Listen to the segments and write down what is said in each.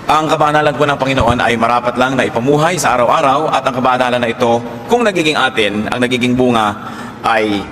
Ang kabanalan po ng Panginoon ay marapat lang na ipamuhay sa araw-araw, at ang kabanalan na ito, kung nagiging atin, ang nagiging bunga ay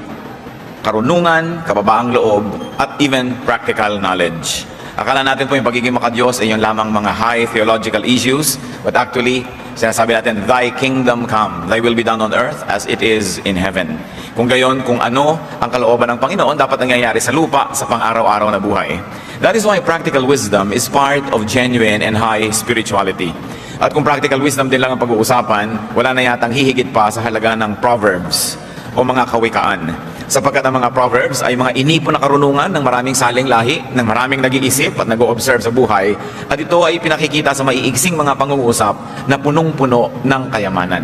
karunungan, kababaang loob, at even practical knowledge. Akala natin po yung pagiging makadiyos ay yung lamang mga high theological issues, but actually, sinasabi natin, Thy kingdom come, Thy will be done on earth as it is in heaven. Kung gayon, kung ano ang kalooban ng Panginoon, dapat nangyayari sa lupa sa pang-araw-araw na buhay. That is why practical wisdom is part of genuine and high spirituality. At kung practical wisdom din lang ang pag-uusapan, wala na yatang hihigit pa sa halaga ng Proverbs o mga kawikaan. Sapagkat ang mga Proverbs ay mga inipon na karunungan ng maraming saling lahi, ng maraming nag-iisip at nag-o-observe sa buhay. At ito ay pinakikita sa maiigsing mga pang-uusap na punong-puno ng kayamanan.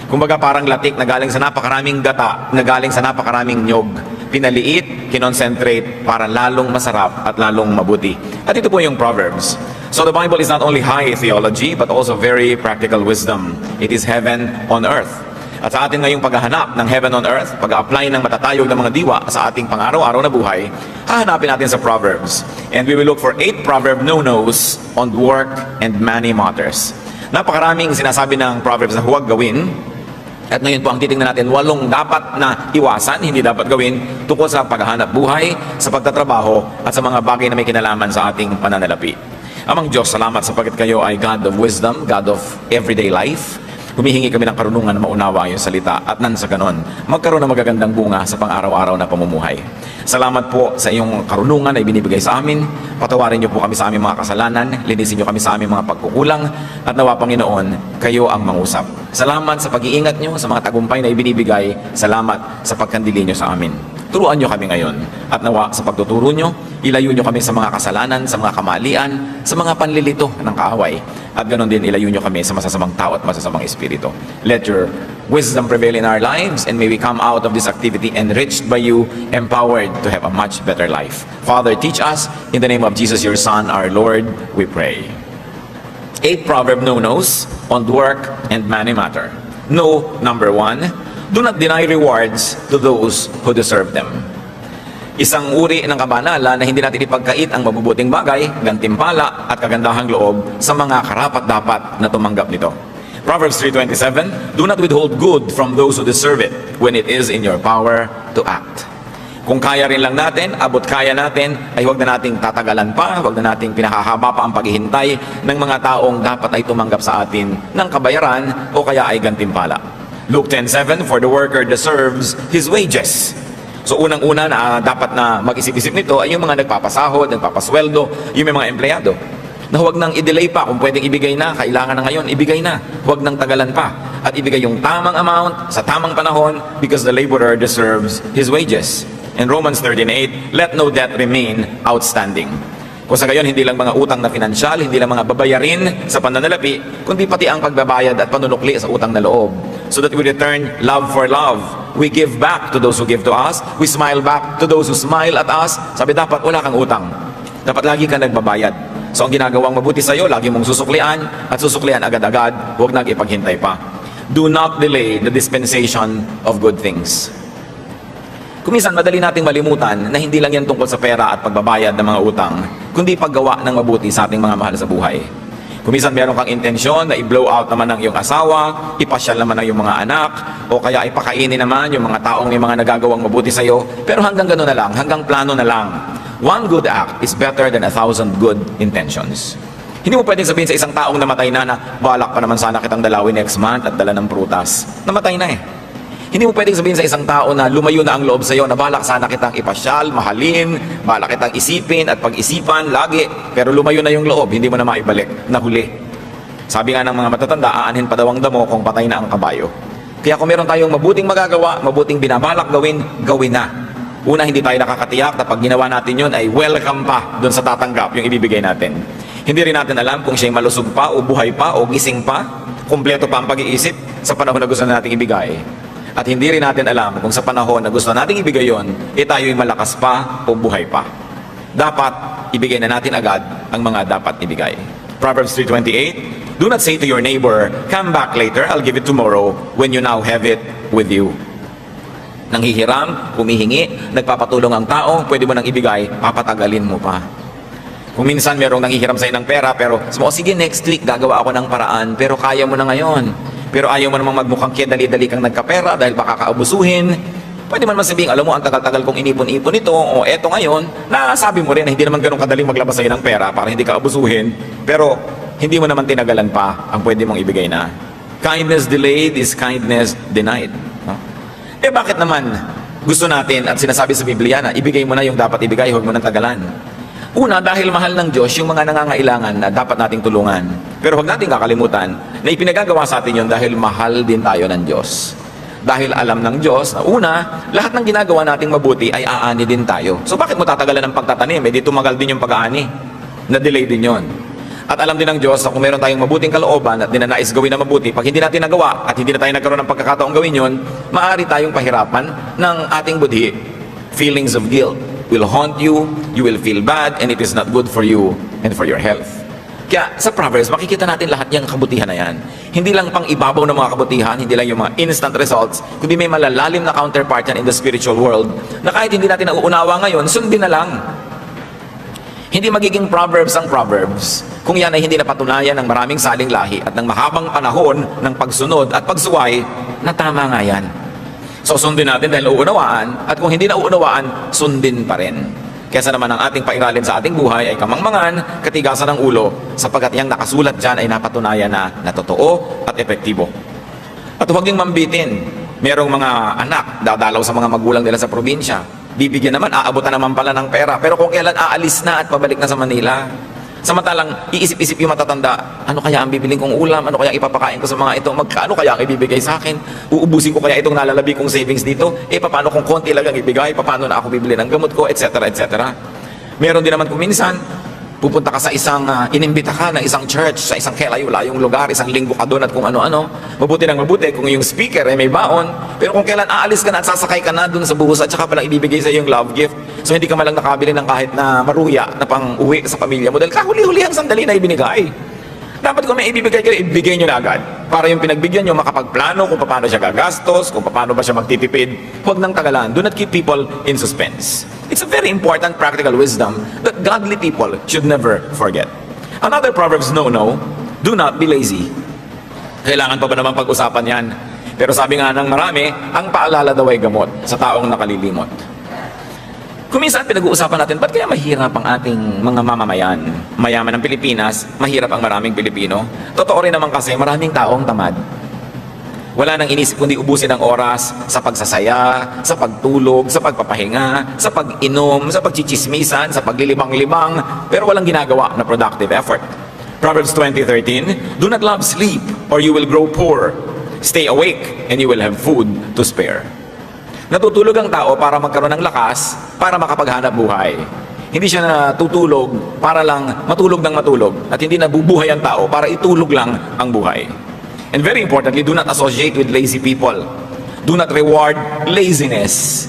Kumbaga parang latik na galing sa napakaraming gata, na galing sa napakaraming nyog. Pinaliit, kinonsentrate para lalong masarap at lalong mabuti. At ito po yung Proverbs. So the Bible is not only high theology but also very practical wisdom. It is heaven on earth. At sa atin ngayong paghahanap ng heaven on earth, pag-apply ng matatayog ng mga diwa sa ating pang-araw-araw na buhay, hahanapin natin sa Proverbs. And we will look for 8 proverb no-nos on work and money matters. Napakaraming sinasabi ng Proverbs na huwag gawin. At ngayon po ang titingnan natin, 8 dapat na iwasan, hindi dapat gawin tungkol sa paghahanap buhay, sa pagtatrabaho, at sa mga bagay na may kinalaman sa ating pananalapi. Amang Diyos, salamat sapagkat kayo ay God of wisdom, God of everyday life. Humihingi kami ng karunungan na maunawa yung salita, at nang sa ganon, magkaroon ng magagandang bunga sa pang-araw-araw na pamumuhay. Salamat po sa iyong karunungan na ibinibigay sa amin. Patawarin niyo po kami sa aming mga kasalanan, linisin niyo kami sa aming mga pagkukulang, at nawa Panginoon, kayo ang mangusap. Salamat sa pag-iingat niyo sa mga tagumpay na ibinibigay. Salamat sa pagkandili niyo sa amin. Turuan niyo kami ngayon, at nawa sa pagtuturo niyo, ilayo niyo kami sa mga kasalanan, sa mga kamalian, sa mga panlilito ng kaaway. At ganon din, ilayo niyo kami sa masasamang tao at masasamang espiritu. Let your wisdom prevail in our lives, and may we come out of this activity enriched by you, empowered to have a much better life. Father, teach us. In the name of Jesus, your Son, our Lord, we pray. 8 proverb no-nos on work and money matter. No, number 1, do not deny rewards to those who deserve them. Isang uri ng kabanalan na hindi natin ipagkait ang mabubuting bagay, gantimpala at kagandahang loob sa mga karapat-dapat na tumanggap nito. Proverbs 3:27, do not withhold good from those who deserve it when it is in your power to act. Kung kaya rin lang natin, abot kaya natin, ay huwag na nating tatagalan pa, huwag na nating pinahahaba pa ang paghihintay ng mga taong dapat ay tumanggap sa atin ng kabayaran o kaya ay gantimpala. Luke 10:7, for the worker deserves his wages. So unang-una na dapat na mag-isip-isip nito ay yung mga nagpapasahod, nagpapasweldo, yung may mga empleyado. Na huwag nang i-delay pa, kung pwedeng ibigay na, kailangan na ngayon, ibigay na. Huwag nang tagalan pa. At ibigay yung tamang amount, sa tamang panahon, because the laborer deserves his wages. In Romans 13:8, let no debt remain outstanding. Kung sa gayon, hindi lang mga utang na pinansyal, hindi lang mga babayarin sa pananalapi, kundi pati ang pagbabayad at panunukli sa utang na loob. So that we return love for love. We give back to those who give to us. We smile back to those who smile at us. Sabi, dapat wala kang utang. Dapat lagi ka nagbabayad. So ang ginagawang mabuti sa iyo, lagi mong susuklian at susuklian agad-agad, huwag nang ipaghintay pa. Do not delay the dispensation of good things. Kuminsan madali nating malimutan na hindi lang yan tungkol sa pera at pagbabayad ng mga utang, kundi paggawa ng mabuti sa ating mga mahal sa buhay. Kuminsan meron kang intensyon na i-blow out naman ng iyong asawa, ipasyal naman ng iyong mga anak, o kaya ipakainin naman yung mga taong may mga nagagawang mabuti sa iyo, pero hanggang gano'n na lang, hanggang plano na lang. One good act is better than 1,000 good intentions. Hindi mo pwedeng sabihin sa isang taong namatay na balak pa naman sana kitang dalawin next month at dala ng prutas. Namatay na eh. Hindi mo pwedeng sabihin sa isang tao na lumayo na ang loob sa iyo, na balak sana kitang ipasyal, mahalin, balak kitang isipin at pag-isipan lagi, pero lumayo na yung loob, hindi mo na maibalik, nahuli. Sabi nga ng mga matatanda, aanhin pa daw ang damo kung patay na ang kabayo. Kaya kung meron tayong mabuting magagawa, mabuting binabalak gawin, gawin na. Una, hindi tayo nakakatiyak na pag ginawa natin yun ay welcome pa doon sa tatanggap yung ibibigay natin. Hindi rin natin alam kung siya'y malusog pa o buhay pa o gising pa, kumpleto pa ang pag-iisip sa panahon na gusto nating ibigay. At hindi rin natin alam kung sa panahon na gusto nating ibigay yon, tayo'y malakas pa o buhay pa. Dapat ibigay na natin agad ang mga dapat ibigay. Proverbs 3:28, do not say to your neighbor, come back later, I'll give it tomorrow, when you now have it with you. Nanghihiram, humihingi, nagpapatulong ang tao, pwede mo nang ibigay, papatagalin mo pa. Kung minsan merong nanghihiram sa'yo ng pera, pero sabi mo, "O sige, next week gagawa ako ng paraan," pero kaya mo na ngayon. Pero ayaw mo namang magmukhang kaya dali-dali kang nagkapera dahil baka kaabusuhin. Pwede man sabihin, alam mo, ang tagal-tagal kong inipon-ipon ito, o eto ngayon, nasabi mo rin na hindi naman ganun kadaling maglabas sa'yo ng pera para hindi ka abusuhin, pero hindi mo naman tinagalan pa ang pwede mong ibigay na. Kindness delayed is kindness denied. No? Eh bakit naman gusto natin at sinasabi sa Biblia na ibigay mo na yung dapat ibigay, huwag mo nang tagalan? Una, dahil mahal ng Diyos yung mga nangangailangan na dapat nating tulungan. Pero huwag nating kakalimutan na ipinagagawa sa atin yun dahil mahal din tayo ng Diyos. Dahil alam ng Diyos na una, lahat ng ginagawa nating mabuti ay aani din tayo. So bakit mo tatagalan ng pagtatanim? Eh di tumagal din yung pag-aani. Na-delay din yon. At alam din ng Diyos na kung meron tayong mabuting kalooban at dinanais gawin na mabuti, pag hindi natin nagawa at hindi na tayo nagkaroon ng pagkakataong gawin yon, maaari tayong pahirapan ng ating budhi. Feelings of guilt will haunt you, you will feel bad, and it is not good for you and for your health. Kaya sa Proverbs, makikita natin lahat yung kabutihan na yan. Hindi lang pang ibabaw ng mga kabutihan, hindi lang yung mga instant results, kundi may malalalim na counterpart yan in the spiritual world na kahit hindi natin nauunawa ngayon, sundin na lang. Hindi magiging Proverbs ang Proverbs kung yan ay hindi napatunayan ng maraming saling lahi at ng mahabang panahon ng pagsunod at pagsuway na tama nga yan. So sundin natin dahil nauunawaan, at kung hindi nauunawaan, sundin pa rin. Kesa naman ang ating pairalin sa ating buhay ay kamangmangan, katigasan ng ulo, sapagkat yung nakasulat dyan ay napatunayan na totoo at epektibo. At huwag ding mambitin. Merong mga anak, dadalaw sa mga magulang nila sa probinsya. Bibigyan naman, aabutan naman pala ng pera. Pero kung kailan aalis na at pabalik na sa Manila, samantalang iisip-isip yung matatanda, ano kaya ang bibiling kong ulam? Ano kaya ipapakain ko sa mga ito? Magkano kaya ang ibibigay sa akin? Uubusin ko kaya itong nalalabi kong savings dito? Eh, paano kung konti lang ang ibigay? Paano na ako bibili ng gamot ko? Etc. etc. Meron din naman kung minsan, pupunta ka sa isang, inimbita ka ng isang church, sa isang kelayo-layong lugar, isang linggo ka doon at kung ano-ano. Mabuti ng mabuti kung yung speaker ay may baon. Pero kung kailan aalis ka na at sasakay ka na doon sa buhos at saka palang ibibigay sa yung love gift, so hindi ka malang nakabili ng kahit na maruya na pang uwi sa pamilya mo dahil kahuli-hulihang sandali na ibinigay. Dapat kung may ibibigay kayo, ibigay nyo na agad. Para yung pinagbigyan nyo makapagplano kung paano siya gagastos, kung paano ba siya magtitipid. Huwag nang tagalan. Do not keep people in suspense. It's a very important practical wisdom that godly people should never forget. Another Proverbs no-no, do not be lazy. Kailangan pa ba naman pag-usapan yan? Pero sabi nga ng marami, ang paalala daw ay gamot sa taong nakalilimot. Kung minsan pinag-uusapan natin, ba't kaya mahirap ang ating mga mamamayan? Mayaman ng Pilipinas, mahirap ang maraming Pilipino. Totoo rin naman kasi maraming taong tamad. Wala nang inisip kundi ubusin ang oras sa pagsasaya, sa pagtulog, sa pagpapahinga, sa pag-inom, sa pagchichismisan, sa paglilibang-libang, pero walang ginagawa na productive effort. Proverbs 20:13, do not love sleep or you will grow poor. Stay awake and you will have food to spare. Natutulog ang tao para magkaroon ng lakas, para makapaghanap buhay. Hindi siya natutulog para lang matulog ng matulog at hindi nabubuhay ang tao para itulog lang ang buhay. And very importantly, do not associate with lazy people. Do not reward laziness.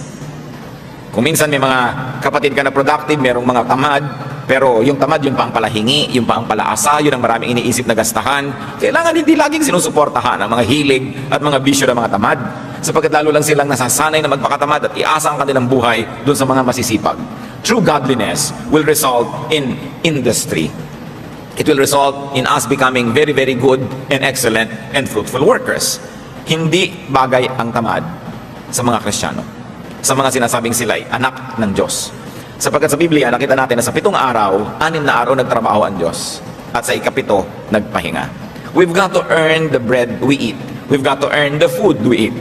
Kung minsan may mga kapatid ka na productive, merong mga tamad, pero yung tamad, yun pa ang palahingi, yun pa ang palaasa, yun ang maraming iniisip na gastahan. Kailangan hindi laging sinusuportahan ang mga hilig at mga bisyo ng mga tamad. Sapagkat lalo lang silang nasasanay na magpakatamad at iasa ang kanilang buhay dun sa mga masisipag. True godliness will result in industry. It will result in us becoming very, very good and excellent and fruitful workers. Hindi bagay ang tamad sa mga Kristiyano, sa mga sinasabing sila'y anak ng Diyos. Sapagkat sa Biblia, nakita natin na sa 7 araw, 6 na araw nagtrabaho ang Diyos. At sa ika-7, nagpahinga. We've got to earn the bread we eat. We've got to earn the food we eat.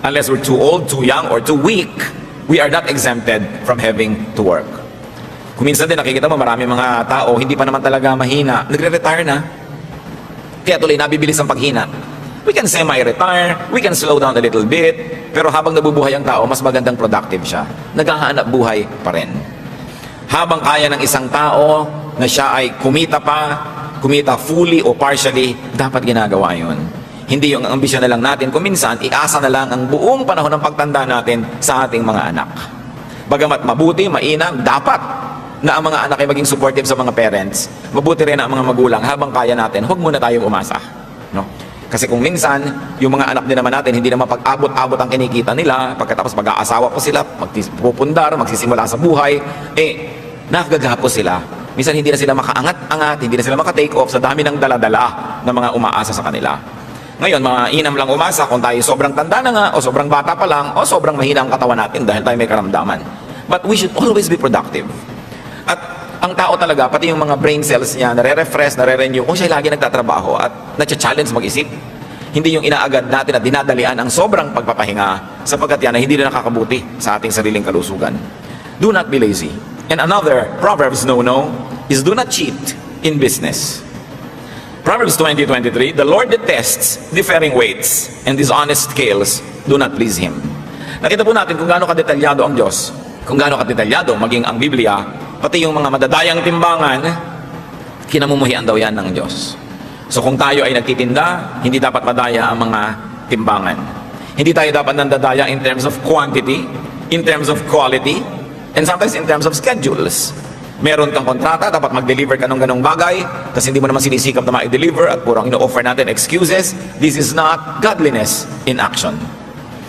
Unless we're too old, too young, or too weak, we are not exempted from having to work. Kung minsan din nakikita mo marami mga tao, hindi pa naman talaga mahina, nagre-retire na. Kaya tuloy nabibilis ang paghina. We can semi-retire, we can slow down a little bit, pero habang nabubuhay ang tao, mas magandang productive siya. Naghahanap buhay pa rin. Habang kaya ng isang tao na siya ay kumita fully o partially, dapat ginagawa yun. Hindi yung ambisyon na lang natin, kung minsan, iasa na lang ang buong panahon ng pagtanda natin sa ating mga anak. Bagamat mabuti, mainam, dapat na ang mga anak ay maging supportive sa mga parents. Mabuti rin ang mga magulang, habang kaya natin, huwag muna tayong umasa. No? Kasi kung minsan, yung mga anak din naman natin, hindi naman pag-abot-abot ang kinikita nila, pagkatapos mag-aasawa pa sila, magpupundar, magsisimula sa buhay, nakagagapos sila. Minsan hindi na sila makaangat-angat, hindi na sila maka-take off sa dami ng daladala ng mga umaasa sa kanila. Ngayon, mga inam lang umasa kung tayo sobrang tanda na nga, o sobrang bata pa lang, o sobrang mahina ang katawan natin dahil tayo may karamdaman. But we should always be productive. At ang tao talaga, pati yung mga brain cells niya, nare-refresh, nare-renew, kung siya lagi nagtatrabaho at na-challenge mag-isip. Hindi yung inaagad natin at dinadalian ang sobrang pagpapahinga sapagkat yan ay hindi na nakakabuti sa ating sariling kalusugan. Do not be lazy. And another Proverbs no-no is do not cheat in business. Proverbs 20:23, the Lord detests differing weights and dishonest scales do not please Him. Nakita po natin kung gaano kadetalyado ang Diyos, kung gaano kadetalyado maging ang Biblia, pati yung mga madadayang timbangan, kinamumuhian daw yan ng Diyos. So kung tayo ay nagtitinda, hindi dapat madaya ang mga timbangan. Hindi tayo dapat nandadaya in terms of quantity, in terms of quality, and sometimes in terms of schedules. Meron kang kontrata, dapat mag-deliver ka ng ganong bagay, tapos hindi mo naman sinisikap na ma-deliver at purang ino-offer natin excuses. This is not godliness in action.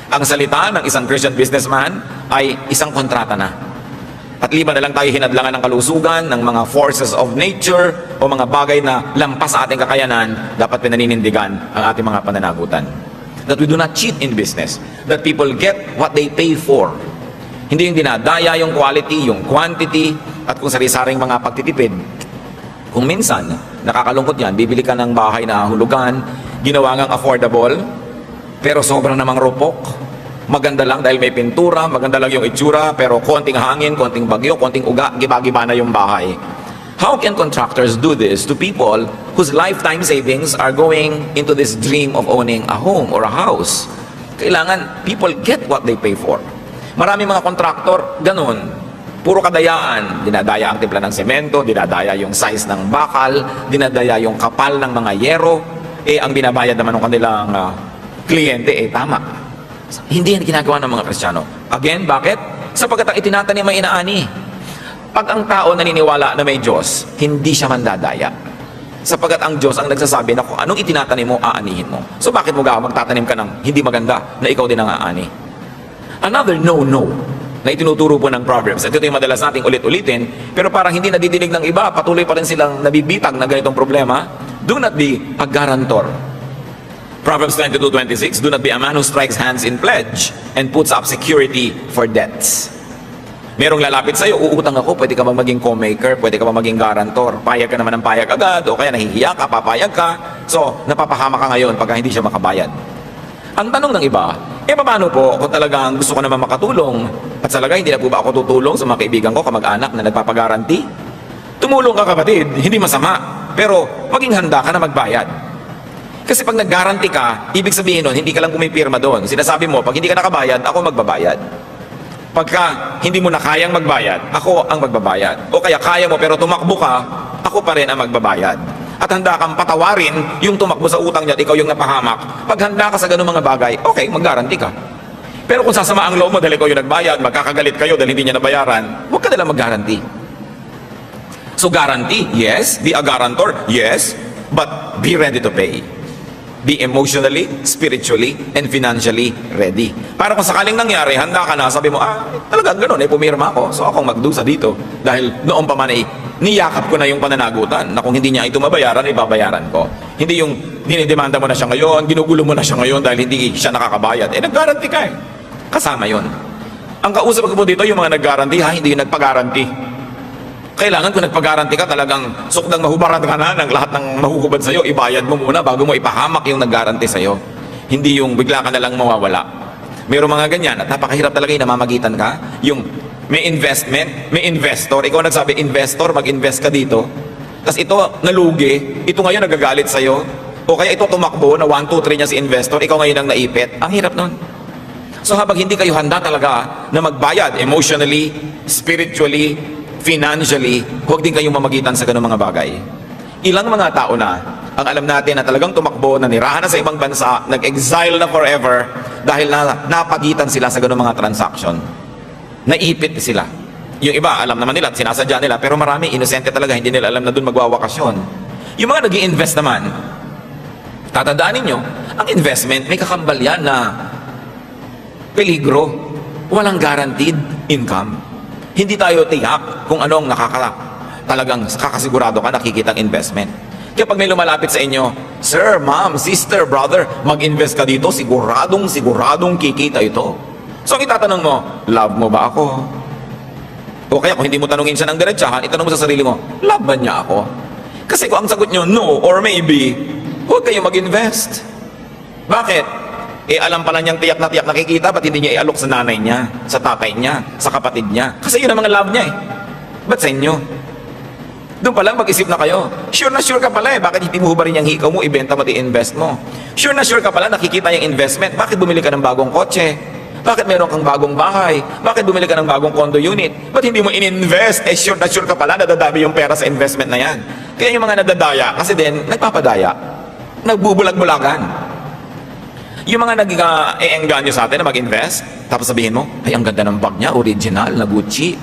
Ang salita ng isang Christian businessman ay isang kontrata na. At liban na lang tayo hinadlangan ng kalusugan, ng mga forces of nature, o mga bagay na lampas sa ating kakayanan, dapat pinaninindigan ang ating mga pananagutan. That we do not cheat in business. That people get what they pay for. Hindi yung dinadaya yung quality, yung quantity, at kung sari-saring mga pagtitipid. Kung minsan, nakakalungkot yan, bibili ka ng bahay na hulugan, ginawa ngang affordable, pero sobrang namang rupok. Maganda lang dahil may pintura, maganda lang yung itsura, pero konting hangin, konting bagyo, konting uga, giba-giba na yung bahay. How can contractors do this to people whose lifetime savings are going into this dream of owning a home or a house? Kailangan people get what they pay for. Marami mga kontraktor, ganun. Puro kadayaan. Dinadaya ang timpla ng semento, dinadaya yung size ng bakal, dinadaya yung kapal ng mga yero. Ang binabayad naman ng kanilang kliyente, tama. Hindi yan ginagawa ng mga Kristiyano. Again, bakit? Sapagkat ang itinatanim ay inaani. Pag ang tao naniniwala na may Diyos, hindi siya mandadaya. Sapagkat ang Diyos ang nagsasabi na kung anong itinatanim mo, aanihin mo. So bakit mo magtatanim ka ng hindi maganda na ikaw din ang aani? Another no-no na itinuturo po ng Proverbs. At ito yung madalas nating ulit-ulitin, pero parang hindi nadidinig ng iba, patuloy pa rin silang nabibitag na ganitong problema. Do not be a guarantor. Proverbs 22:26, do not be a man who strikes hands in pledge and puts up security for debts. Merong lalapit sa'yo, uutang ako, pwede ka ba maging co-maker, pwede ka ba maging guarantor, payag ka naman ng payag agad, o kaya nahihiya ka, papayag ka, so napapahama ka ngayon pagka hindi siya makabayad. Ang tanong ng iba, paano po kung talagang gusto ko naman makatulong at talaga hindi na po ba ako tutulong sa mga kaibigan ko, kamag-anak na nagpapagaranti? Tumulong ka kapatid, hindi masama, pero maging handa ka na magbayad. Kasi pag nag-guarantee ka, ibig sabihin nun, hindi ka lang pumipirma doon. Sinasabi mo, pag hindi ka nakabayad, ako magbabayad. Pagka hindi mo na kayang magbayad, ako ang magbabayad. O kaya kaya mo pero tumakbo ka, ako pa rin ang magbabayad. At handa kang patawarin yung tumakbo sa utang niya at ikaw yung napahamak. Pag handa ka sa ganung mga bagay, okay, mag-guarantee ka. Pero kung sasama ang loob mo dahil ikaw yung nagbayad, magkakagalit kayo dahil hindi niya nabayaran, huwag ka nalang mag-guarantee. So guarantee, yes. Be a guarantor, yes. But be ready to pay. Be emotionally, spiritually, and financially ready. Para kung sakaling nangyari, handa ka na, sabi mo, talagang ganun, pumirma ako. So akong magdusa dito. Dahil noon pa man niyakap ko na yung pananagutan na kung hindi niya ito mabayaran, ibabayaran ko. Hindi yung dinidemanda mo na siya ngayon, ginugulo mo na siya ngayon dahil hindi siya nakakabayad. Nag-guarantee ka Kasama yon. Ang kausap ko po dito, yung mga nag-guarantee, hindi yung nagpa-guarantee. Kailangan kung nagpag-guarantee ka, talagang sukdang mahubaran ka na ng lahat ng mahuhubad sa'yo, ibayad mo muna bago mo ipahamak yung nag-guarantee sa'yo. Hindi yung bigla ka na lang mawawala. Mayroong mga ganyan at napakahirap talaga yung namamagitan ka. Yung may investment, may investor. Ikaw nagsabi, investor, mag-invest ka dito. Tapos ito nalugi, ito ngayon nagagalit sa'yo. O kaya ito tumakbo na 1, 2, 3 niya si investor, ikaw ngayon ang naipit. Ang hirap nun. So habang hindi kayo handa talaga na magbayad emotionally, spiritually, financially, huwag din kayong mamagitan sa ganung mga bagay. Ilang mga tao na ang alam natin na talagang tumakbo, na nirahan na sa ibang bansa, nag-exile na forever dahil napagitan sila sa ganung mga transaction. Naipit sila. Yung iba, alam naman nila at sinasadya nila, pero marami, inosente talaga, hindi nila alam na doon magwawakasyon. Yung mga nag-i-invest naman, tatandaan ninyo, ang investment, may kakambal yan na peligro. Walang guaranteed income. Hindi tayo tiyak kung anong talagang kakasigurado ka nakikita ang investment. Kaya pag may lumalapit sa inyo, sir, ma'am, sister, brother, mag-invest ka dito, siguradong kikita ito. So ang itatanong mo, love mo ba ako? O kaya kung hindi mo tanungin siya ng diretsahan, itanong mo sa sarili mo, love ba niya ako? Kasi kung ang sagot nyo, no or maybe, huwag kayo mag-invest. Bakit? Alam pala niyang tiyak na nakikita, ba't hindi niya ialok sa nanay niya, sa tatay niya, sa kapatid niya? Kasi yun ang mga love niya Ba't sa inyo? Doon pa lang mag-isip na kayo. Sure na sure ka pala bakit hindi mo hubarin yung hikaw mo, ibenta mo, i-invest mo? Sure na sure ka pala, nakikita yung investment, bakit bumili ka ng bagong kotse? Bakit meron kang bagong bahay? Bakit bumili ka ng bagong condo unit? Ba't hindi mo in-invest? Sure na sure ka pala, nadadami yung pera sa investment na yan. Kaya yung mga nadadaya, kasi din, nagpapadaya. Nagbubulag-bulagan. Yung mga nag-e-engganyo sa atin na mag-invest, tapos sabihin mo, ay, ang ganda ng bag niya, original na Gucci,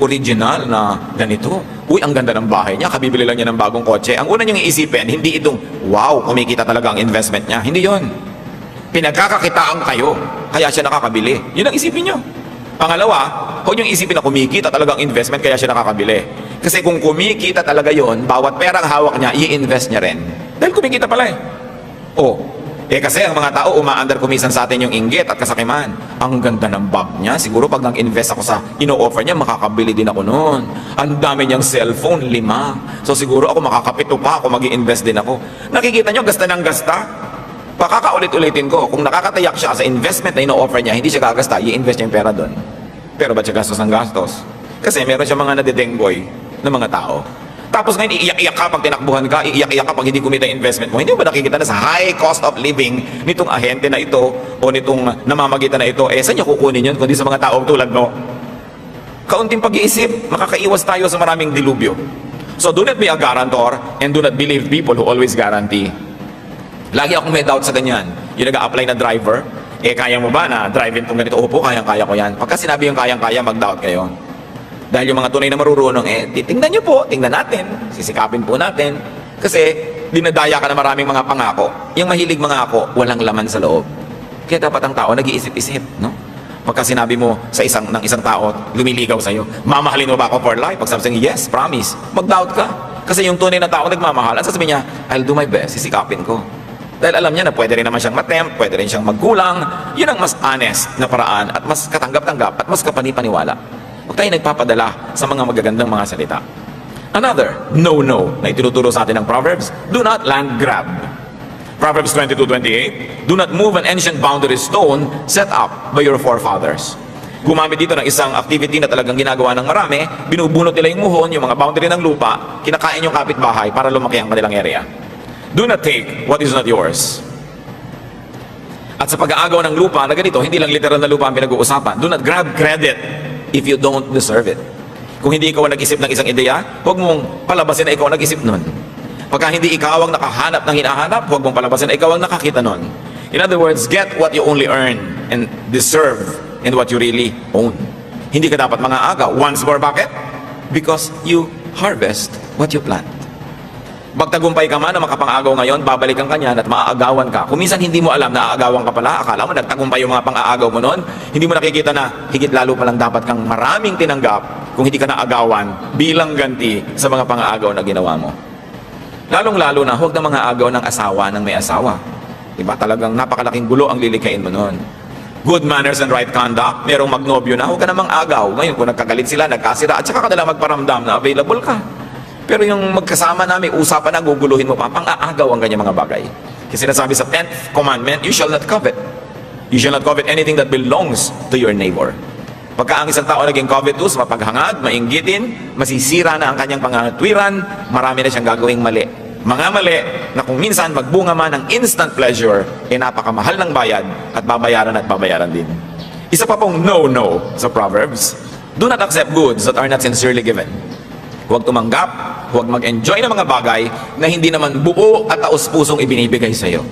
original na ganito. Uy, ang ganda ng bahay niya, kabibili lang niya ng bagong kotse. Ang una niyong iisipin, hindi itong, wow, kumikita talaga ang investment niya. Hindi yon. Pinagkakakitaan kayo, kaya siya nakakabili. Yun ang isipin niyo. Pangalawa, huwag niyong isipin na kumikita talaga ang investment, kaya siya nakakabili. Kasi kung kumikita talaga yon, bawat perang hawak niya, i-invest niya rin. Dahil kumikita pala kasi ang mga tao umaandar kumisan sa atin yung inggit at kasakiman. Ang ganda ng bag niya. Siguro pag nag-invest ako sa ino-offer niya, makakabili din ako noon. Ang dami niyang cellphone, 5. So siguro ako makakapito pa ako, mag-i-invest din ako. Nakikita niyo, gasta ng gasta. Pakakaulit-ulitin ko, kung nakakatayak siya sa investment na ino-offer niya, hindi siya gagasta, i-invest niya yung pera doon. Pero ba't siya gastos ng gastos? Kasi meron siya mga nadedenggoy na mga tao. Tapos ngayon, iiyak-iyak ka pag tinakbuhan ka, iiyak-iyak ka pag hindi kumita yung investment mo. Hindi mo ba nakikita na sa high cost of living nitong ahente na ito o nitong namamagitan na ito, saan niya kukunin yun kundi sa mga taong tulad mo? Kaunting pag-iisip, makakaiwas tayo sa maraming dilubyo. So do not be a guarantor and do not believe people who always guarantee. Lagi akong may doubt sa ganyan. Yung nag-a-apply na driver, kaya mo ba na drive-in itong ganito? Opo, kayang-kaya ko yan. Pagka sinabi yung kayang-kaya, mag-doubt kayo. Dahil yung mga tunay na marurunong, titingnan nyo po, tingnan natin, sisikapin po natin. Kasi, dinadaya ka na maraming mga pangako. Yung mahilig mga ako, walang laman sa loob. Kaya dapat ang tao nag-iisip-isip, no? Pagka sinabi mo ng isang tao, lumiligaw sa'yo, mamahalin mo ba ako for life? Pag sabi niya, yes, promise. Mag-doubt ka. Kasi yung tunay na tao nagmamahal, at sasabihin niya, I'll do my best, sisikapin ko. Dahil alam niya na pwede rin naman siyang matempt, pwede rin siyang magkulang. Yun ang mas honest na paraan at mas katanggap-tanggap at mas kapani-paniwala. Huwag tayo nagpapadala sa mga magagandang mga salita. Another no-no na itinuturo sa atin ng Proverbs, do not land grab. Proverbs 22:28, do not move an ancient boundary stone set up by your forefathers. Gumamit dito ng isang activity na talagang ginagawa ng marami, binubunot nila yung muhon, yung mga boundary ng lupa, kinakain yung kapitbahay para lumaki ang kanilang area. Do not take what is not yours. At sa pag-aagaw ng lupa na ganito, hindi lang literal na lupa ang pinag-uusapan. Do not grab credit if you don't deserve it. Kung hindi ikaw ang nag-isip ng isang ideya, huwag mong palabasin na ikaw ang nag-isip nun. Pagka hindi ikaw ang nakahanap ng hinahanap, huwag mong palabasin na ikaw ang nakakita nun. In other words, get what you only earn and deserve and what you really own. Hindi ka dapat mga-agaw. Once more, bakit? Because you harvest what you plant. Magtagumpay ka man na makapang-agaw ngayon, babalikan ka niyan at maaagawan ka. Kung minsan hindi mo alam na aagawan ka pala, akala mo nagtagumpay yung mga pang-aagaw mo noon, hindi mo nakikita na higit lalo palang dapat kang maraming tinanggap kung hindi ka naagawan bilang ganti sa mga pang-aagaw na ginawa mo. Lalong-lalo na huwag na mga agaw ng asawa ng may asawa. Diba? Talagang napakalaking gulo ang lilikhain mo noon. Good manners and right conduct, merong magnobyo na, huwag ka namang agaw. Ngayon kung nagkagalit sila, nagkasira, at saka ka nila magparamdam na available ka. Pero yung magkasama na, may usapan na, guguluhin mo pa, pang-aagaw ang ganyan mga bagay. Kasi sinasabi sa 10th commandment, you shall not covet. You shall not covet anything that belongs to your neighbor. Pagka ang isang tao naging covetous, mapaghangad, mainggitin, masisira na ang kanyang pangatwiran, marami na siyang gagawing mali. Mga mali na kung minsan magbunga man ng instant pleasure, napakamahal ng bayad at babayaran din. Isa pa pong no-no sa Proverbs, do not accept goods that are not sincerely given. Huwag tumanggap, huwag mag-enjoy ng mga bagay na hindi naman buo at taos-pusong ibinibigay sa iyo.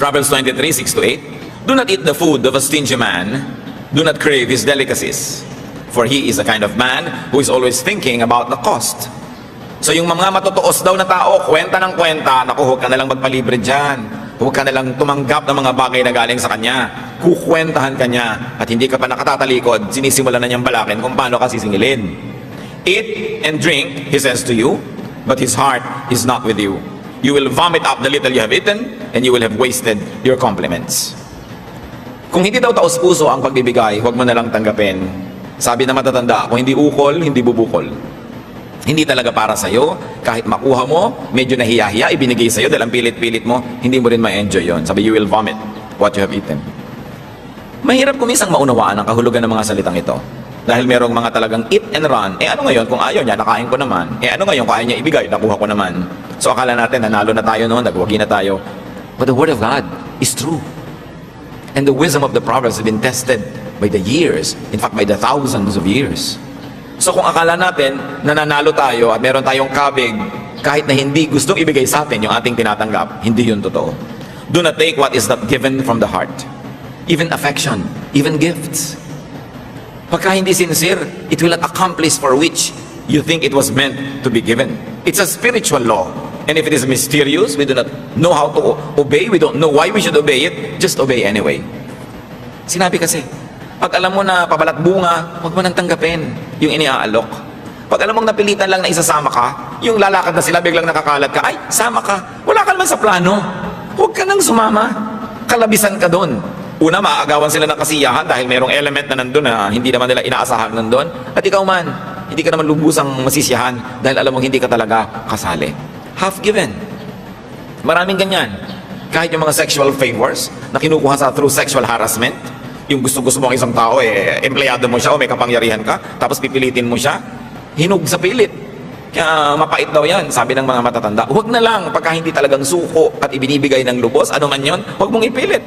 Proverbs 23:6-8, do not eat the food of a stingy man, do not crave his delicacies, for he is a kind of man who is always thinking about the cost. So yung mga matutuos daw na tao, kwenta ng kwenta, naku, huwag ka nalang magpalibre dyan. Huwag ka nalang tumanggap ng mga bagay na galing sa kanya. Kukwentahan ka niya at hindi ka pa nakatatalikod, sinisimula na niyang balakin kung paano ka sisingilin. Eat and drink, he says to you, but his heart is not with you. You will vomit up the little you have eaten, and you will have wasted your compliments. Kung hindi daw taos-puso ang pagbibigay, huwag mo na lang tanggapin. Sabi na matatanda, kung hindi ukol, hindi bubukol. Hindi talaga para sa'yo. Kahit makuha mo, medyo nahiya-hiya, ibinigay sa'yo dahil ang pilit-pilit mo, hindi mo rin ma-enjoy yon. Sabi, you will vomit what you have eaten. Mahirap kumisang maunawaan ang kahulugan ng mga salitang ito. Dahil merong mga talagang eat and run. Ano ngayon kung ayaw niya, nakain ko naman. Ano ngayon kung ayaw niya ibigay, nakuha ko naman. So akala natin, nanalo na tayo noon, nagwagi na tayo. But the Word of God is true. And the wisdom of the Proverbs has been tested by the years. In fact, by the thousands of years. So kung akala natin, nananalo tayo at meron tayong kabig, kahit na hindi gustong ibigay sa atin yung ating tinatanggap, hindi yun totoo. Do not take what is not given from the heart. Even affection, even gifts. Pagka hindi sincere, it will not accomplish for which you think it was meant to be given. It's a spiritual law. And if it is mysterious, we do not know how to obey, we don't know why we should obey it, just obey anyway. Sinabi kasi, pag alam mo na pabalat bunga, huwag mo nang tanggapin yung iniaalok. Pag alam mong napilitan lang na isasama ka, yung lalakad na sila, biglang nakakalat ka, ay, sama ka. Wala ka naman sa plano. Huwag ka nang sumama. Kalabisan ka doon. Una, maaagawan sila ng kasiyahan dahil mayroong element na nandun na hindi naman nila inaasahan nandun. At ikaw man, hindi ka naman lubusang masisiyahan dahil alam mong hindi ka talaga kasali. Half given. Maraming ganyan. Kahit yung mga sexual favors na kinukuha sa through sexual harassment, yung gusto-gusto mo ang isang tao, empleyado mo siya o may kapangyarihan ka, tapos pipilitin mo siya, hinug sa pilit. Kaya mapait daw yan, sabi ng mga matatanda. Huwag na lang, pagka hindi talagang suko at ibinibigay ng lubos, ano man yun, huwag mong ipilit.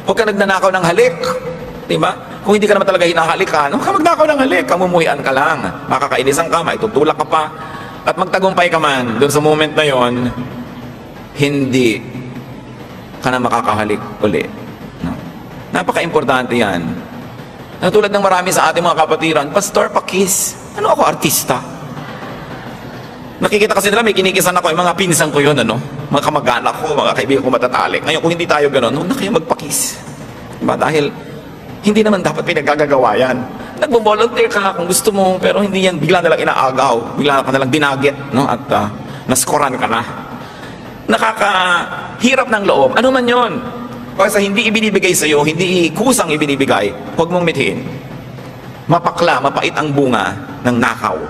Huwag ka nagnanakaw ng halik. Diba? Kung hindi ka naman talaga hinahalikan, huwag ka magnakaw ng halik, kamumuhian ka lang. Makakainisan ka, maitutulak ka pa. At magtagumpay ka man, doon sa moment na yon, hindi ka na makakahalik uli. No? Napaka-importante yan. Natulad ng marami sa ating mga kapatiran, Pastor, pakis. Ano ako, artista? Nakikita kasi nila, may kinikisan ako, yung mga pinsan ko yun, ano? Mga kamag-anak ko, mga kaibigan ko matatalik. Ngayon, kung hindi tayo gano'n, huwag na kayo magpakis. Diba? Dahil, hindi naman dapat pinagagagawa yan. Nagbo-volunteer ka kung gusto mo, pero hindi yan bigla nalang inaagaw, bigla ka nalang dinagit, no? At naskoran ka na. Nakakahirap ng loob. Ano man yon? Kasi hindi ibinibigay sa'yo, hindi kusang ibinibigay, huwag mong mithiin. Mapakla, mapait ang bunga ng nakaw.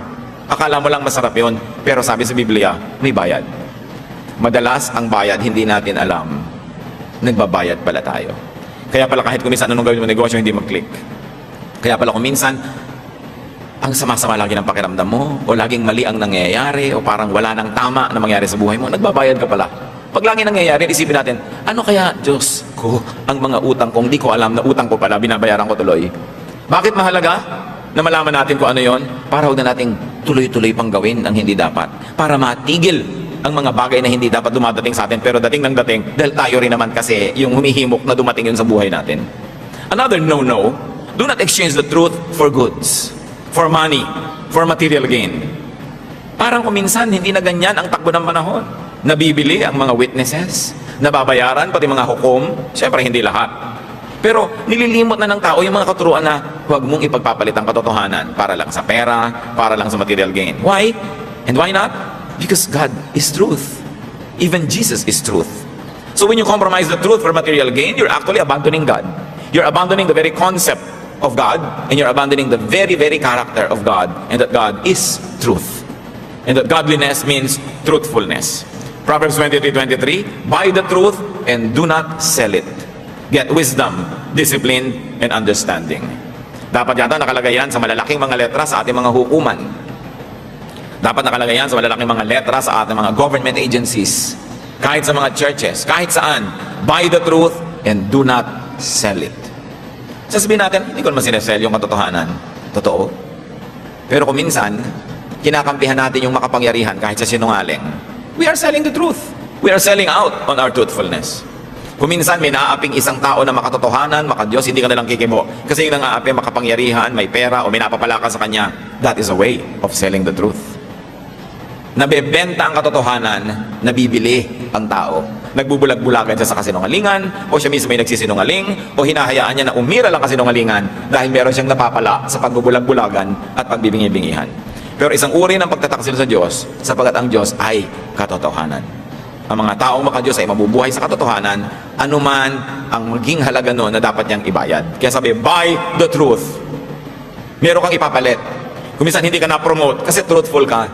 Akala mo lang masarap yon, pero sabi sa Biblia, may bayad. Madalas, ang bayad, hindi natin alam. Nagbabayad pala tayo. Kaya pala kahit kuminsan anong gawin mo negosyo, hindi mag-click. Kaya pala kuminsan, ang sama-sama lagi ng pakiramdam mo, o laging mali ang nangyayari, o parang wala nang tama na mangyari sa buhay mo, nagbabayad ka pala. Pag lagi nangyayari, isipin natin, ano kaya, Diyos ko, ang mga utang kong di ko alam na utang ko pala, binabayaran ko tuloy. Bakit mahalaga na malaman natin kung ano yon? Para huwag na nating tuloy-tuloy pang gawin ang hindi dapat. Para matigil ang mga bagay na hindi dapat dumadating sa atin, pero dating ng dating, dahil tayo rin naman kasi yung humihimok na dumating yun sa buhay natin. Another no-no, do not exchange the truth for goods, for money, for material gain. Parang kuminsan, hindi na ganyan ang takbo ng panahon. Nabibili ang mga witnesses, nababayaran, pati mga hukom, syempre hindi lahat. Pero nililimot na ng tao yung mga katuruan na huwag mong ipagpapalit ang katotohanan para lang sa pera, para lang sa material gain. Why? And why not? Because God is truth. Even Jesus is truth. So when you compromise the truth for material gain, you're actually abandoning God. You're abandoning the very concept of God, and you're abandoning the very, very character of God, and that God is truth. And that godliness means truthfulness. Proverbs 23:23, buy the truth and do not sell it. Get wisdom, discipline, and understanding. Dapat yata nakalagay yan sa malalaking mga letra sa ating mga hukuman. Dapat nakalagay yan sa malalaking mga letra sa ating mga government agencies. Kahit sa mga churches, kahit saan. Buy the truth and do not sell it. Sasabihin natin, hindi ko naman sinesell yung katotohanan. Totoo. Pero kung minsan, kinakampihan natin yung makapangyarihan kahit sa sinungaling. We are selling the truth. We are selling out on our truthfulness. Kung minsan may naaaping isang tao na makatotohanan, makadiyos, hindi ka nalang kikibo. Kasi yung nangaapi, makapangyarihan, may pera, o may napapala ka sa kanya, that is a way of selling the truth. Nabebenta ang katotohanan, nabibili ang tao. Nagbubulag-bulagan siya sa kasinungalingan, o siya mismo ay nagsisinungaling, o hinahayaan niya na umira lang kasinungalingan dahil meron siyang napapala sa pagbubulag-bulagan at pagbibingi-bingihan. Pero isang uri ng pagtataksil sa Diyos, sapagat ang Diyos ay katotohanan. Ang mga taong maka-Diyos ay mabubuhay sa katotohanan, anuman ang maging halaga noon na dapat niyang ibayad. Kaya sabi, buy the truth. Meron kang ipapalit. Kung minsan hindi ka na-promote kasi truthful ka.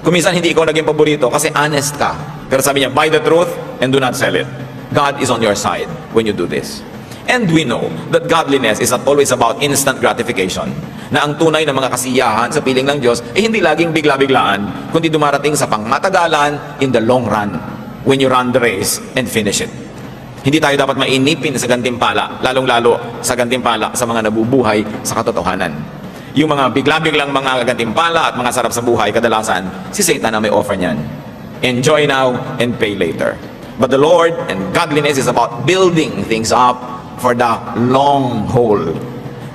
Kung minsan hindi ikaw naging paborito kasi honest ka. Pero sabi niya, buy the truth and do not sell it. God is on your side when you do this. And we know that godliness is not always about instant gratification. Na ang tunay na mga kasiyahan sa piling ng Diyos ay hindi laging bigla-biglaan, kundi dumarating sa pangmatagalan in the long run when you run the race and finish it. Hindi tayo dapat mainipin sa gantimpala, lalong-lalo sa gantimpala sa mga nabubuhay sa katotohanan. Yung mga bigla-biglang mga gantimpala at mga sarap sa buhay, kadalasan, si Satan na may offer niyan. Enjoy now and pay later. But the Lord and godliness is about building things up for the long haul.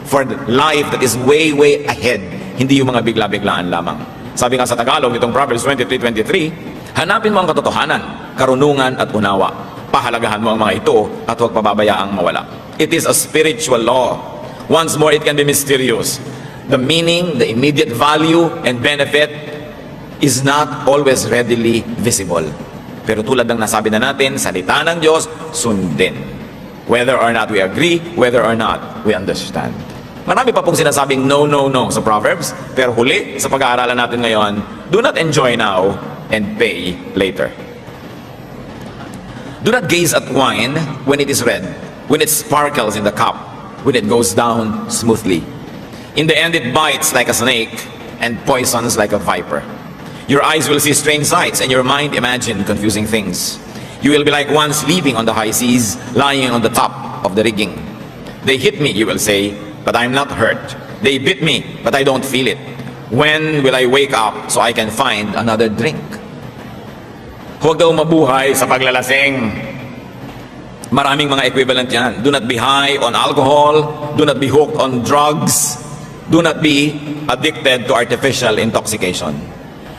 For the life that is way, way ahead. Hindi yung mga bigla-biglaan lamang. Sabi nga sa Tagalog, itong Proverbs 23:23, hanapin mo ang katotohanan, karunungan at unawa. Pahalagahan mo ang mga ito at huwag pababayaang mawala. It is a spiritual law. Once more, it can be mysterious. The meaning, the immediate value and benefit is not always readily visible. Pero tulad ng nasabi na natin, salita ng Diyos, sundin. Whether or not we agree, whether or not we understand. Marami pa pong sinasabing no, no, no sa Proverbs. Pero huli, sa pag-aaralan natin ngayon, do not enjoy now and pay later. Do not gaze at wine when it is red, when it sparkles in the cup, when it goes down smoothly. In the end, it bites like a snake and poisons like a viper. Your eyes will see strange sights and your mind imagine confusing things. You will be like one sleeping on the high seas, lying on the top of the rigging. They hit me, you will say, but I am not hurt. They bit me, but I don't feel it. When will I wake up so I can find another drink? Huwag daw mabuhay sa paglalasing. Maraming mga equivalent yan. Do not be high on alcohol. Do not be hooked on drugs. Do not be addicted to artificial intoxication.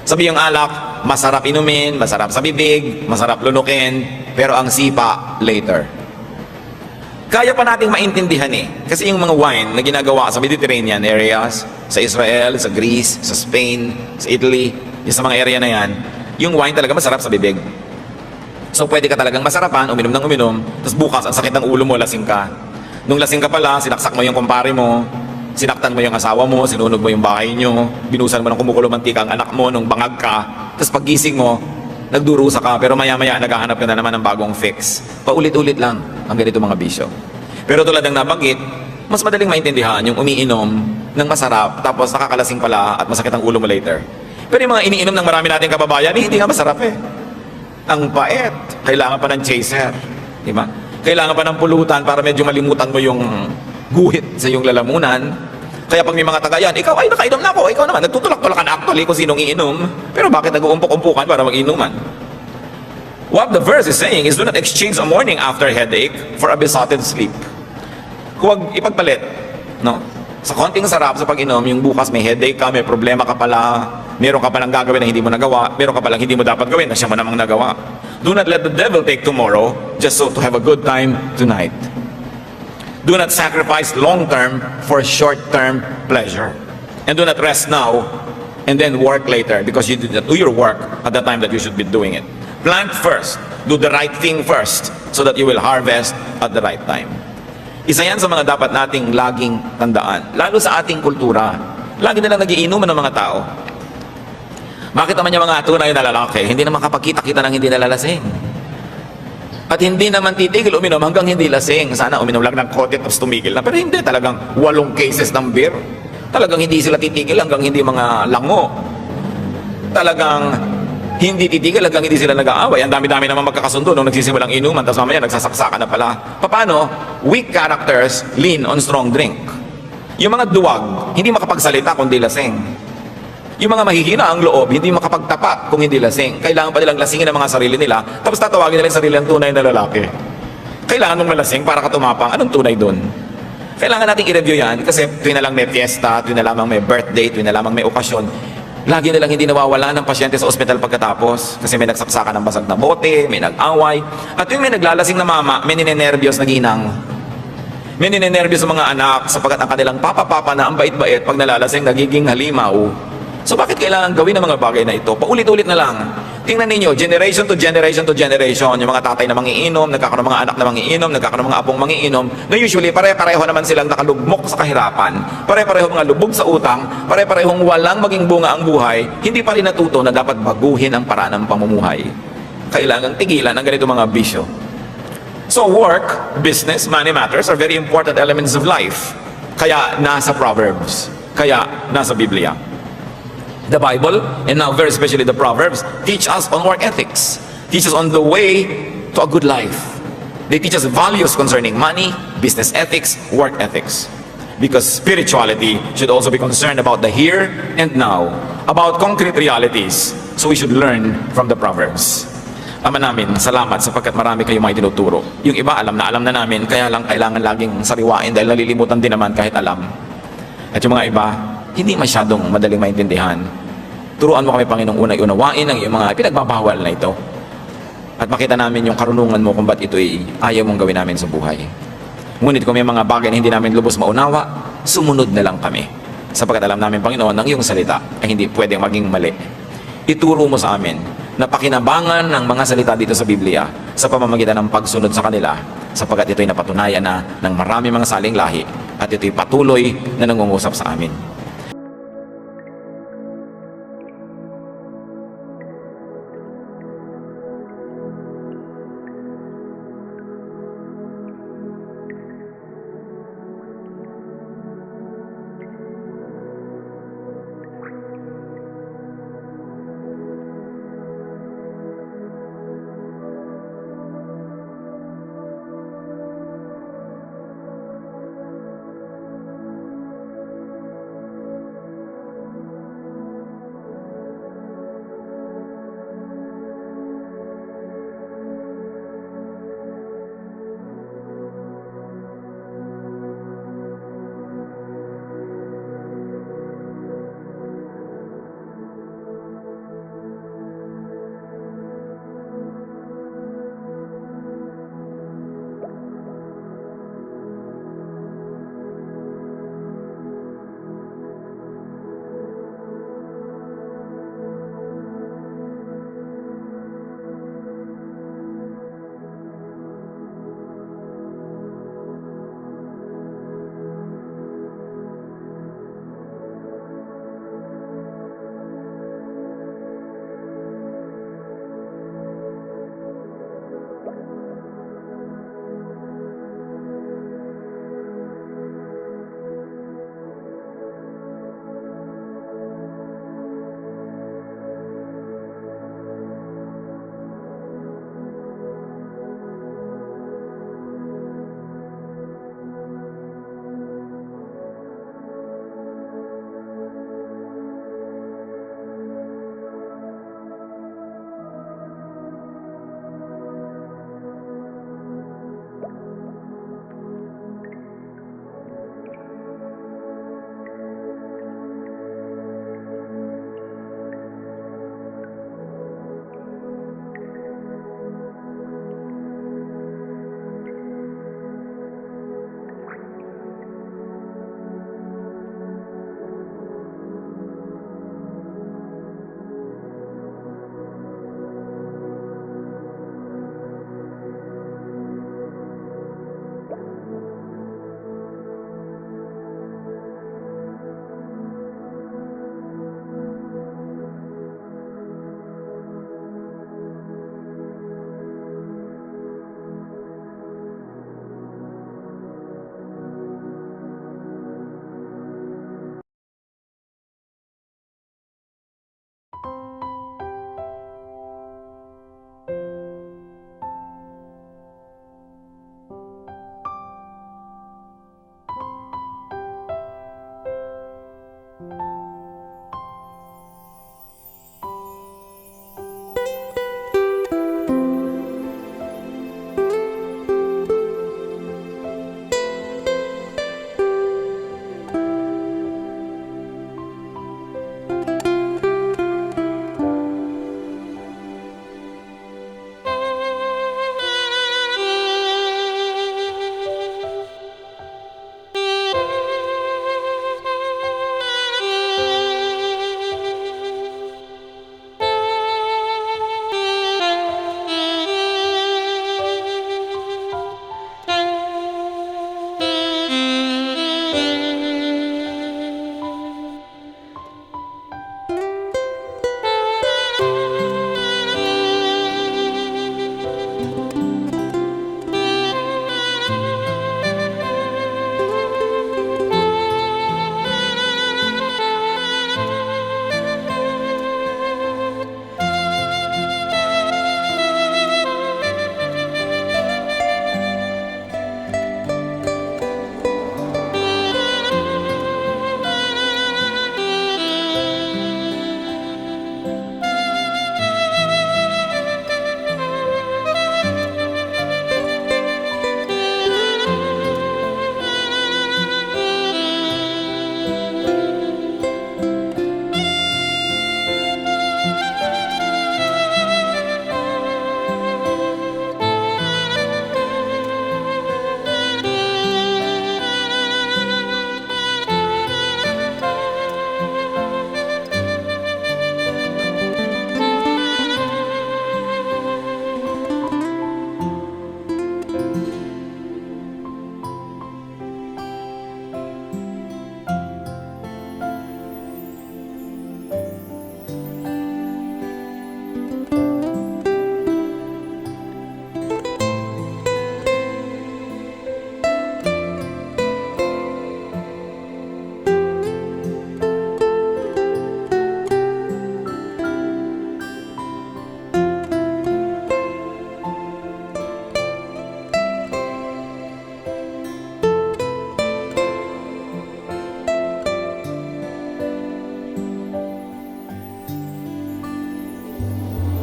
Sabi yung alak, masarap inumin, masarap sa bibig, masarap lunukin, pero ang sipa, later. Kaya pa nating maintindihan eh. Kasi yung mga wine na ginagawa sa Mediterranean areas, sa Israel, sa Greece, sa Spain, sa Italy, yung sa mga area na yan, yung wine talaga masarap sa bibig. So pwede ka talagang masarapan, uminom ng uminom, tapos bukas ang sakit ng ulo mo, lasing ka. Nung lasing ka pala, sinaksak mo yung kumpare mo, sinaktan mo yung asawa mo, sinunog mo yung bahay nyo, binusan mo ng kumukulo mantika ang anak mo nung bangag ka, tapos paggising mo, nagdurusa ka, pero maya-maya naghahanap ka na naman ng bagong fix. Paulit-ulit lang ang ganito mga bisyo. Pero tulad ng nabanggit, mas madaling maintindihan yung umiinom ng masarap, tapos nakakalasing pala at masakit ang ulo mo later. Pero yung mga iniinom ng marami nating kababayan, hindi nga masarap eh. Ang pait, kailangan pa ng chaser. Di ba? Kailangan pa ng pulutan para medyo malimutan mo yung guhit sa iyong lalamunan. Kaya pag may mga tagayan, ikaw ay nakainom na ako, ikaw naman, nagtutulak-tulakan actually kung sinong iinom. Pero bakit nag-uumpok-umpukan para mag-inuman? What the verse is saying is do not exchange a morning after headache for a besotted sleep. Huwag ipagpalit, no? Sa konting sarap sa pag-inom, yung bukas may headache ka, may problema ka pala, meron ka palang gagawin na hindi mo nagawa, meron ka palang hindi mo dapat gawin na siya mo namang nagawa. Do not let the devil take tomorrow just so to have a good time tonight. Do not sacrifice long-term for short-term pleasure. And do not rest now and then work later because you did not do your work at the time that you should be doing it. Plant first. Do the right thing first so that you will harvest at the right time. Isa yan sa mga dapat nating laging tandaan. Lalo sa ating kultura. Lagi nilang nagiinuman ng mga tao. Bakit naman yung mga tunay na lalaki, hindi naman kapagkita-kita ng hindi nalalasing? At hindi naman titigil uminom hanggang hindi lasing. Sana uminom lang ng kote tapos tumigil na. Pero hindi, talagang 8 cases ng beer. Talagang hindi sila titigil hanggang hindi mga lango. Talagang hindi titigil hanggang hindi sila nag-aaway. Ang dami-dami naman magkakasundo nung nagsisimulang inuman tapos mamaya nagsasaksakan na pala. Paano? Weak characters lean on strong drink. Yung mga duwag, hindi makapagsalita kundi lasing. Yung mga mahihina ang loob, hindi makapagtapat kung hindi lasing. Kailangan pa nilang lasingin ang mga sarili nila, tapos tatawagin nila yung sarili ng tunay na lalaki. Kailangan mong malasing para ka tumapang. Anong tunay dun? Kailangan nating i-review yan kasi tuwing na lang may fiesta, tuwing na lamang may birthday, tuwing na lamang may okasyon, lagi nilang hindi nawawala ng pasyente sa ospital pagkatapos kasi may nagsaksakan ng basag na bote, may nag-away. At yung may naglalasing na mama, may ninenervyos na ginang. May ninenervyos sa mga anak sapagkat ang kanilang papa-papa na ang bait-bait pag nalalasing nagiging halimaw. So bakit kailangan gawin ang mga bagay na ito? Paulit-ulit na lang. Tingnan ninyo, generation to generation to generation, yung mga tatay na mangiinom, nagkakaroon ng mga anak na mangiinom, nagkakaroon ng mga apong mangiinom, na usually pare-pareho naman silang nakalugmok sa kahirapan, pare-pareho mga lubog sa utang, pare-parehong walang maging bunga ang buhay, hindi pa rin natuto na dapat baguhin ang paraan ng pamumuhay. Kailangang tigilan ang ganito mga bisyo. So work, business, money matters are very important elements of life. Kaya nasa Proverbs, kaya nasa Biblia. The Bible, and now very especially the Proverbs, teach us on work ethics, teach us on the way to a good life. They teach us values concerning money, business ethics, work ethics. Because spirituality should also be concerned about the here and now, about concrete realities. So we should learn from the Proverbs. Ama namin, salamat sapagkat marami kayong mga tinuturo. Yung iba alam na namin, kaya lang kailangan laging sariwain dahil nalilimutan din naman kahit alam. At yung mga iba, hindi masyadong madaling maintindihan. Turuan mo kami, Panginoong, unay unawain ang iyong mga pinagbabawal na ito. At makita namin yung karunungan mo kung ba't ito'y ayaw mong gawin namin sa buhay. Ngunit kung may mga bagay na hindi namin lubos maunawa, sumunod na lang kami. Sapagkat alam namin, Panginoon, ang iyong salita ay hindi pwedeng maging mali. Ituro mo sa amin na pakinabangan ng mga salita dito sa Biblia sa pamamagitan ng pagsunod sa kanila, sapagkat ito'y napatunayan na ng marami mga saling lahi at ito'y patuloy na nangungusap sa amin.